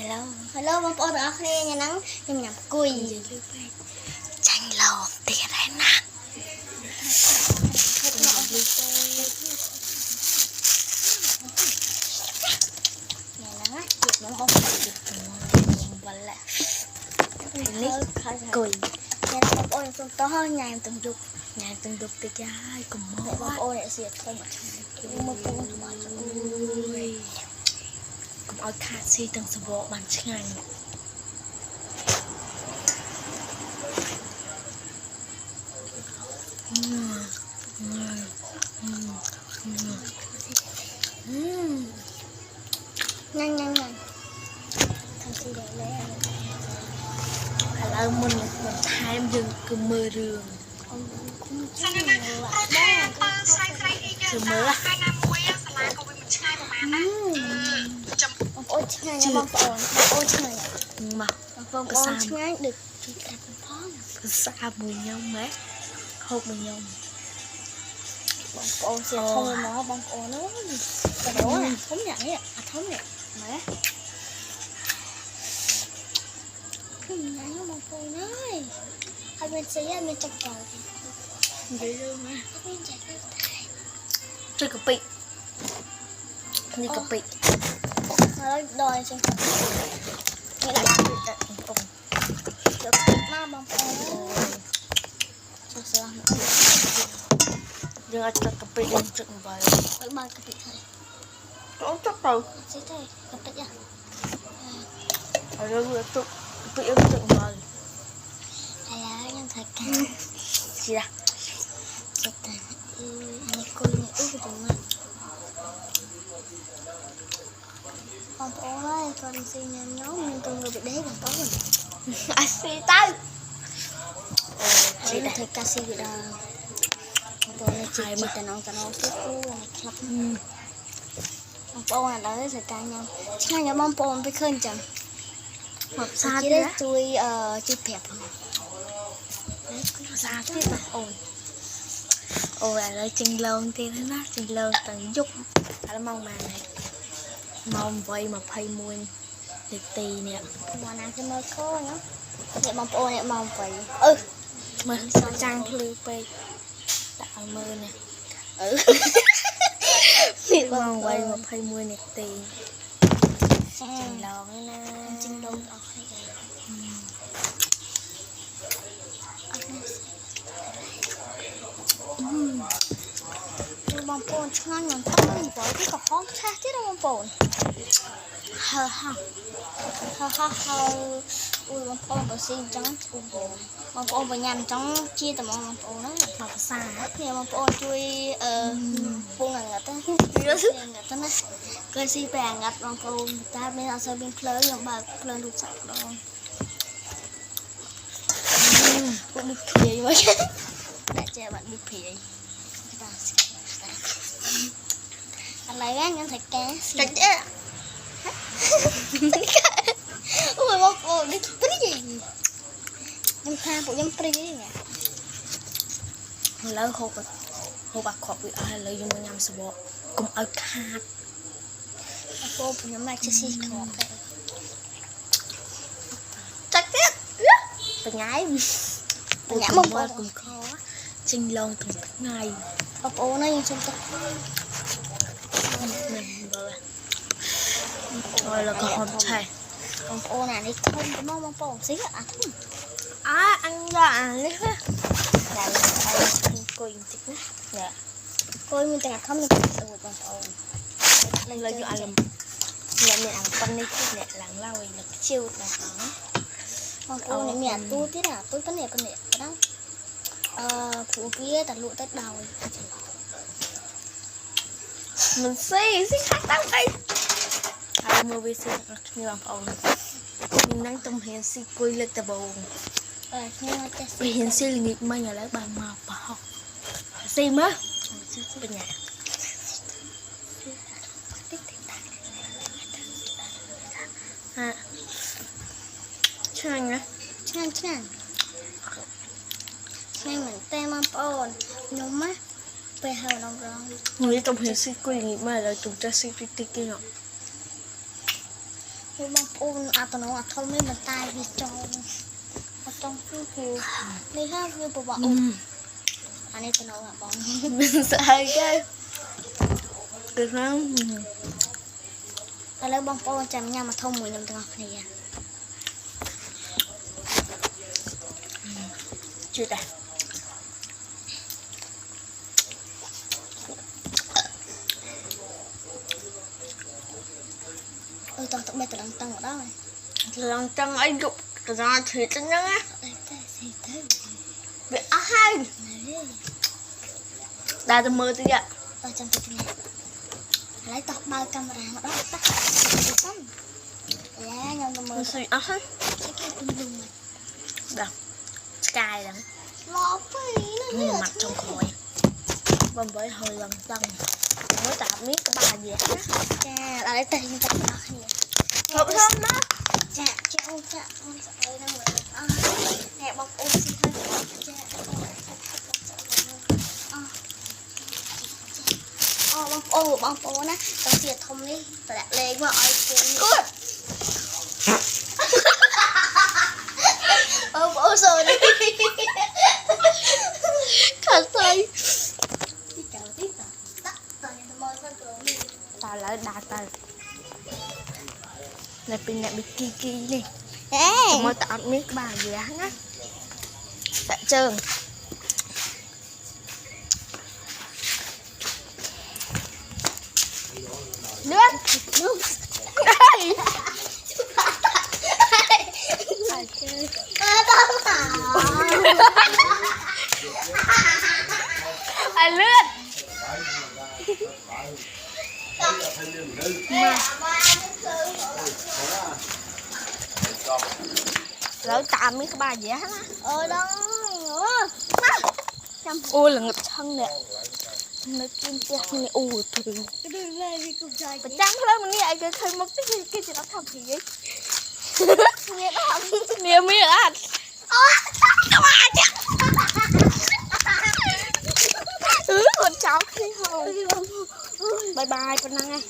Hello បងប្អូនទាំងអស់គ្នាញ៉ាំហ្នឹងខ្ញុំញ៉ាំគុយចាញ់លោទៀតហើយណាខ្ញុំបងប្អូននេះគុយញ៉ាំបងប្អូនសុំតោះញ៉ាំទាំងយប់តិចហើយកុំមកបងប្អូនអ្នកសៀតខ្ញុំអត់ឆ្ងាញ់មកពងទៅមកអូយកុំឲ្យខាតស៊ីទាំងសបកបានឆ្ងាញ់ញ៉ាំทำស៊ីដែរឥឡូវមុនថែមយើងគឺមើលរឿងអូគុំចាស់ដែរគឺមើលថ្ងៃណាមួយសាលាក៏វាមិនឆ្ងាយប្រហែលណាបងប្អូនឆ្ងាយបងប្អូនឆ្ងាយមកបងប្អូនឆ្ងាយដូចពីក្រាបផងភាសាមួយខ្ញុំហ៎ហូបមួយខ្ញុំបងប្អូនសៀធំមកបងប្អូនអើយតែដល់ធំយ៉ាងនេះអាធំនេះម៉ែញ៉ាំបងប្អូនអើយហើយមានស្អីមានចុកកោនិយាយរឿងណាមានចែកទៅតែចុកកាពិនេះកាពិហើយដល់អញ្ចឹងនេះដាក់ពីទឹកបងប្អូនយកកាពិមកបងប្អូនចុះស្លាស់មកយើងអាចទឹកកាពិយើងចុកអំបិលឲ្យបានកាពិហើយអូចុកទៅស៊ីទេកាពិហ៎ហើយយើងយកទុកពីអឹមទឹកមកហើយខ្ញុំថាការស៊ីឡាចិត្តតែនេះគុយនេះទៅមកបងប្អូនហើយគាត់ស៊ីញ៉ាំខ្ញុំមានទុំទៅពីដេកបងប្អូនអាស៊ីទៅស៊ីតែកាស៊ីវីដាបងប្អូនជិះតែនងទៅទៀតគូក្លាប់បងប្អូនឥឡូវសកាញ៉ាំឆ្ងាញ់បងប្អូនទៅឃើញចឹងមកសាទៀតជួយប្រាប់ភាសាទៀតបងអូនអូឥឡូវចិញ្ចឡងទៀតណាចិញ្ចឡងទាំងយប់ឥឡូវម៉ោងម៉ានហើយម៉ោង8:21នាទីនេះមកណាគេមើលខោណានេះបងប្អូននេះម៉ោង8មើលចាំងភ្លឺពេកដាក់ឲ្យមើលនេះនេះម៉ោង8:21នាទីចិញ្ចឡងណាចិញ្ចឡងអស់ហើយបងប្អូនឆ្ងាញ់មិនต้องមិនទៅទីកំហងឆាស់ទៀតបងប្អូនហើអូបងប្អូនបើស៊ីអញ្ចឹងបងប្អូនបើញ៉ាំអញ្ចឹងជាតែបងប្អូនហ្នឹងមកភាសាគ្នាបងប្អូនជួយពងអាងាត់ទៅណាគេស៊ីពេលអាងាត់បងប្អូនតែមានអត់សូវមានភ្លើងខ្ញុំបើកភ្លើងរូបសាច់ម្ដងពុកនេះព្រាយមកដាក់ចេះបាត់នេះព្រាយបាទឥឡូវខ្ញុំត្រូវការស្តិចអូបងប្អូននេះព្រាយខ្ញុំថាពួកខ្ញុំព្រាយណាឥឡូវហូបអាខប់វាអស់ឥឡូវយើងមកញ៉ាំសបកកុំឲ្យខាតបងប្អូនខ្ញុំមកជិះស៊ីខប់ចាច់ទៀតបញ្ញាបងប្អូនកុំខចិញ្ចឡងទាំងថ្ងៃបងប្អូនណាខ្ញុំសុំទឹកអូយแล้วก็ហត់ឆេះបងប្អូនអានេះធំទៅមកបងប្អូនស៊ីអាធំអញយកអានេះណាតែគុយបន្តិចណាចាគុយមានតែធំនឹងស្រួយបងប្អូននឹងលើយកអាលំអ្នកមានអាប៉ុននេះអ្នកឡើងឡើយនឹងជិវបងប្អូននេះមានអាទូទៀតអាទូប៉ុណ្ណេះណាព្រោះវាតែលក់ទៅដោយមិនស៊ីខាត់តាមអីហើយមើលវាស៊ីគ្នាបងប្អូនខ្ញុំនឹងទំរៀនស៊ីគុយលើកដបងខ្ញុំអត់ចេះស៊ីរៀនស៊ីល្ងាចមិញឥឡូវបានមកបោះស៊ីមើលបញ្ញាឆ្ងាញ់ណាឆ្ងាញ់មែនតែបងប្អូនខ្ញុំណាពេលហើយឡងនេះទំរៀនស៊ីគុយល្ងាចមកឥឡូវទំចេះស៊ីតិចទៀត คือบางปูนอาตโนอัตเขาไม่มาตายวิจงมาจงคือในห้าคือบอกอันนี้ตโนอ่ะบอง sai cái được lắm แล้วบางปูจำยามาท่องมวยยำตะกอกนี่ chưa đã toàn tụi bay tụi đang tăng ở đó rồi lần chân ấy dục ra thì chân nhá đây ta gì thế bị ai này đã từ mơ tới giờ tao chăm tụi này lấy tóc bao camera ở đó tắt xong dạ nhau tụi mơ mình suy áo hết cái cũng dùng mà đâu sky lắm lo phí nó nhưng mặt trong khói vòng với hơi lần tân mới tạm biết cái bà gì hết cha lấy tiền tao đó này không thơm đó cha ông đây nó mượn nè bọc ôm xin thôi cha bọc ôm á tao tiệt thông đi tao đặt lên vào ai quên ôm rồi đi thật say đi chờ tí tao tao mơ sao rồi tao lại đạt tao này pin này bị kỳ đi ê mới tạm biết cái bà gì á tại trơn nước đây ai lướt lỡ tạm mấy cái bà gì á ở đó ôi là ngập chân nè nó kim tiệt nè ui trời bà trắng lên mình nghe cái khơi mất cái gì đó không thì gì nè mi à con cháu khi hồi bye bye con năng